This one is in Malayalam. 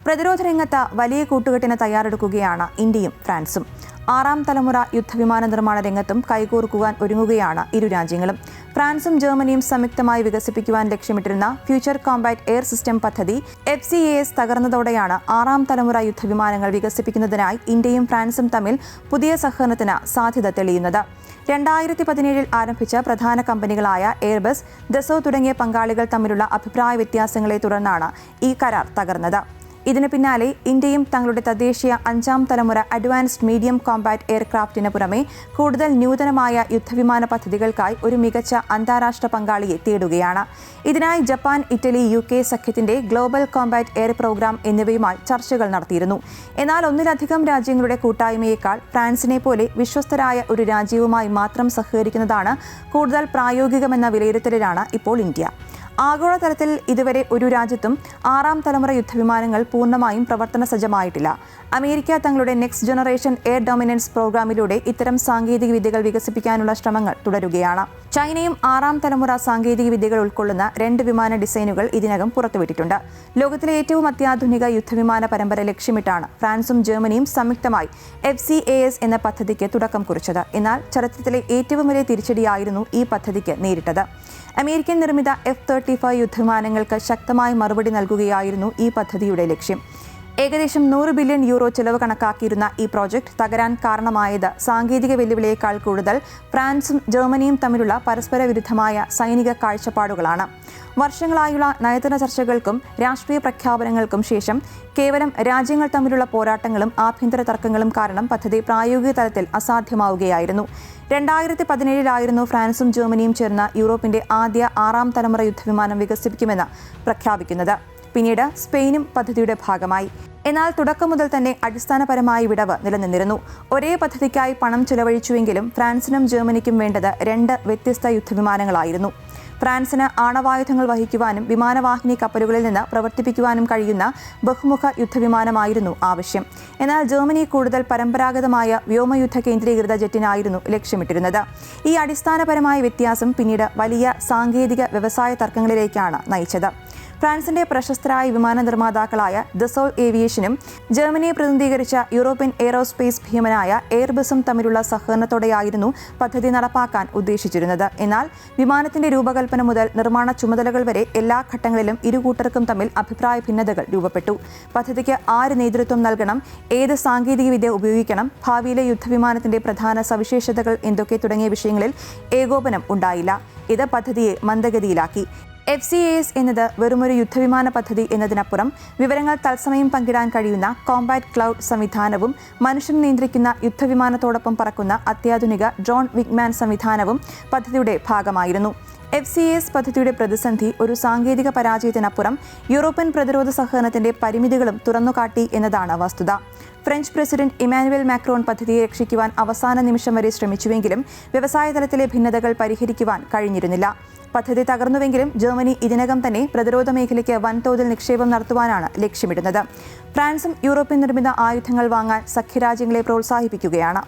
പ്രതിരോധ രംഗത്ത് വലിയ കൂട്ടുകെട്ടിന് തയ്യാറെടുക്കുകയാണ് ഇന്ത്യയും ഫ്രാൻസും. 6ാം തലമുറ യുദ്ധവിമാന നിർമ്മാണ രംഗത്തും കൈകോർക്കുവാൻ ഒരുങ്ങുകയാണ് ഇരു രാജ്യങ്ങളും. ഫ്രാൻസും ജർമ്മനിയും സംയുക്തമായി വികസിപ്പിക്കുവാൻ ലക്ഷ്യമിട്ടിരുന്ന ഫ്യൂച്ചർ കോമ്പാറ്റ് എയർ സിസ്റ്റം പദ്ധതി FCAS തകർന്നതോടെയാണ് 6ാം തലമുറ യുദ്ധവിമാനങ്ങൾ വികസിപ്പിക്കുന്നതിനായി ഇന്ത്യയും ഫ്രാൻസും തമ്മിൽ പുതിയ സഹകരണത്തിന് സാധ്യത തെളിയുന്നത്. 2017 ആരംഭിച്ച പ്രധാന കമ്പനികളായ എയർബസ്, ദസോ തുടങ്ങിയ പങ്കാളികൾ തമ്മിലുള്ള അഭിപ്രായ വ്യത്യാസങ്ങളെ തുടർന്നാണ് ഈ കരാർ തകർന്നത്. ഇതിന് പിന്നാലെ ഇന്ത്യയും തങ്ങളുടെ തദ്ദേശീയ 5ാം തലമുറ അഡ്വാൻസ്ഡ് മീഡിയം കോമ്പാറ്റ് എയർക്രാഫ്റ്റിന് പുറമെ കൂടുതൽ നൂതനമായ യുദ്ധവിമാന പദ്ധതികൾക്കായി ഒരു മികച്ച അന്താരാഷ്ട്ര പങ്കാളിയെ തേടുകയാണ്. ഇതിനായി ജപ്പാൻ, ഇറ്റലി, UK സഖ്യത്തിന്റെ ഗ്ലോബൽ കോമ്പാറ്റ് എയർ പ്രോഗ്രാം എന്നിവയുമായി ചർച്ചകൾ നടത്തിയിരുന്നു. എന്നാൽ ഒന്നിലധികം രാജ്യങ്ങളുടെ കൂട്ടായ്മയേക്കാൾ ഫ്രാൻസിനെ പോലെ വിശ്വസ്തരായ ഒരു രാജ്യവുമായി മാത്രം സഹകരിക്കുന്നതാണ് കൂടുതൽ പ്രായോഗികമെന്ന വിലയിരുത്തലിലാണ് ഇപ്പോൾ ഇന്ത്യ. ആഗോളതലത്തിൽ ഇതുവരെ ഒരു രാജ്യത്തും 6ാം തലമുറ യുദ്ധവിമാനങ്ങൾ പൂർണ്ണമായും പ്രവർത്തന സജ്ജമായിട്ടില്ല. അമേരിക്ക തങ്ങളുടെ നെക്സ്റ്റ് ജനറേഷൻ എയർ ഡൊമിനൻസ് പ്രോഗ്രാമിലൂടെ ഇത്തരം സാങ്കേതിക വിദ്യകൾ വികസിപ്പിക്കാനുള്ള ശ്രമങ്ങൾ തുടരുകയാണ്. ചൈനയും 6ാം തലമുറ സാങ്കേതിക വിദ്യകൾ ഉൾക്കൊള്ളുന്ന 2 വിമാന ഡിസൈനുകൾ ഇതിനകം പുറത്തുവിട്ടിട്ടുണ്ട്. ലോകത്തിലെ ഏറ്റവും അത്യാധുനിക യുദ്ധവിമാന പരമ്പര ലക്ഷ്യമിട്ടാണ് ഫ്രാൻസും ജർമ്മനിയും സംയുക്തമായി FCAS എന്ന പദ്ധതിക്ക് തുടക്കം കുറിച്ചത്. എന്നാൽ ചരിത്രത്തിലെ ഏറ്റവും വലിയ തിരിച്ചടിയായിരുന്നു ഈ പദ്ധതിക്ക് നേരിട്ടത്. അമേരിക്കൻ നിർമ്മിത F-35 യുദ്ധവിമാനങ്ങൾക്ക് ശക്തമായ മറുപടി നൽകുകയായിരുന്നു ഈ പദ്ധതിയുടെ ലക്ഷ്യം. ഏകദേശം 100 ബില്യൺ യൂറോ ചെലവ് കണക്കാക്കിയിരുന്ന ഈ പ്രോജക്റ്റ് തകരാൻ കാരണമായത് സാങ്കേതിക വെല്ലുവിളിയേക്കാൾ കൂടുതൽ ഫ്രാൻസും ജർമ്മനിയും തമ്മിലുള്ള പരസ്പര വിരുദ്ധമായ സൈനിക കാഴ്ചപ്പാടുകളാണ്. വർഷങ്ങളായുള്ള നയതന്ത്ര ചർച്ചകൾക്കും രാഷ്ട്രീയ പ്രഖ്യാപനങ്ങൾക്കും ശേഷം കേവലം രാജ്യങ്ങൾ തമ്മിലുള്ള പോരാട്ടങ്ങളും ആഭ്യന്തര തർക്കങ്ങളും കാരണം പദ്ധതി പ്രായോഗിക തലത്തിൽ അസാധ്യമാവുകയായിരുന്നു. 2017 ഫ്രാൻസും ജർമ്മനിയും ചേർന്ന യൂറോപ്പിന്റെ ആദ്യ 6ാം തലമുറ യുദ്ധവിമാനം വികസിപ്പിക്കുമെന്ന് പ്രഖ്യാപിക്കുന്നത്. പിന്നീട് സ്പെയിനും പദ്ധതിയുടെ ഭാഗമായി. എന്നാൽ തുടക്കം മുതൽ തന്നെ അടിസ്ഥാനപരമായ വിടവ് നിലനിന്നിരുന്നു. ഒരേ പദ്ധതിക്കായി പണം ചെലവഴിച്ചുവെങ്കിലും ഫ്രാൻസിനും ജർമ്മനിക്കും വേണ്ടത് 2 വ്യത്യസ്ത യുദ്ധവിമാനങ്ങളായിരുന്നു. ഫ്രാൻസിന് ആണവായുധങ്ങൾ വഹിക്കുവാനും വിമാനവാഹിനി കപ്പലുകളിൽ നിന്ന് പ്രവർത്തിപ്പിക്കുവാനും കഴിയുന്ന ബഹുമുഖ യുദ്ധവിമാനമായിരുന്നു ആവശ്യം. എന്നാൽ ജർമ്മനി കൂടുതൽ പരമ്പരാഗതമായ വ്യോമയുദ്ധ കേന്ദ്രീകൃത ജെറ്റിനായിരുന്നു ലക്ഷ്യമിട്ടിരുന്നത്. ഈ അടിസ്ഥാനപരമായ വ്യത്യാസം പിന്നീട് വലിയ സാങ്കേതിക വ്യവസായ തർക്കങ്ങളിലേക്കാണ് നയിച്ചത്. ഫ്രാൻസിന്റെ പ്രശസ്തരായ വിമാന നിർമ്മാതാക്കളായ ദസോ ഏവിയേഷനും ജർമ്മനിയെ പ്രതിനിധീകരിച്ച യൂറോപ്യൻ എയ്റോസ്പേസ് ഭീമനായ എയർബസും തമ്മിലുള്ള സഹകരണത്തോടെയായിരുന്നു പദ്ധതി നടപ്പാക്കാൻ ഉദ്ദേശിച്ചിരുന്നത്. എന്നാൽ വിമാനത്തിന്റെ രൂപകൽപ്പന മുതൽ നിർമ്മാണ ചുമതലകൾ വരെ എല്ലാ ഘട്ടങ്ങളിലും ഇരുകൂട്ടർക്കും തമ്മിൽ അഭിപ്രായ ഭിന്നതകൾ രൂപപ്പെട്ടു. പദ്ധതിക്ക് ആര് നേതൃത്വം നൽകണം, ഏത് സാങ്കേതികവിദ്യ ഉപയോഗിക്കണം, ഭാവിയിലെ യുദ്ധവിമാനത്തിന്റെ പ്രധാന സവിശേഷതകൾ എന്തൊക്കെ തുടങ്ങിയ വിഷയങ്ങളിൽ ഏകോപനം ഉണ്ടായില്ല. ഇത് പദ്ധതിയെ മന്ദഗതിയിലാക്കി. FCAS എന്നത് വെറുമൊരു യുദ്ധവിമാന പദ്ധതി എന്നതിനപ്പുറം വിവരങ്ങൾ തത്സമയം പങ്കിടാൻ കഴിയുന്ന കോമ്പാറ്റ് ക്ലൗഡ് സംവിധാനവും മനുഷ്യൻ നിയന്ത്രിക്കുന്ന യുദ്ധവിമാനത്തോടൊപ്പം പറക്കുന്ന അത്യാധുനിക ഡ്രോൺ വിങ്മാൻ സംവിധാനവും പദ്ധതിയുടെ ഭാഗമായിരുന്നു. FCAS പദ്ധതിയുടെ പ്രതിസന്ധി ഒരു സാങ്കേതിക പരാജയത്തിനപ്പുറം യൂറോപ്യൻ പ്രതിരോധ സഹകരണത്തിന്റെ പരിമിതികളും തുറന്നുകാട്ടി എന്നതാണ് വസ്തുത. ഫ്രഞ്ച് പ്രസിഡന്റ് ഇമാനുവൽ മാക്രോൺ പദ്ധതിയെ രക്ഷിക്കുവാൻ അവസാന നിമിഷം വരെ ശ്രമിച്ചുവെങ്കിലും വ്യവസായ തലത്തിലെ ഭിന്നതകൾ പരിഹരിക്കുവാൻ കഴിഞ്ഞിരുന്നില്ല. പദ്ധതി തകർന്നുവെങ്കിലും ജർമ്മനി ഇതിനകം തന്നെ പ്രതിരോധ മേഖലയ്ക്ക് വൻതോതിൽ നിക്ഷേപം നടത്തുവാനാണ് ലക്ഷ്യമിടുന്നത്. ഫ്രാൻസും യൂറോപ്യൻ നിർമ്മിത ആയുധങ്ങൾ വാങ്ങാൻ സഖ്യരാജ്യങ്ങളെ പ്രോത്സാഹിപ്പിക്കുകയാണ്.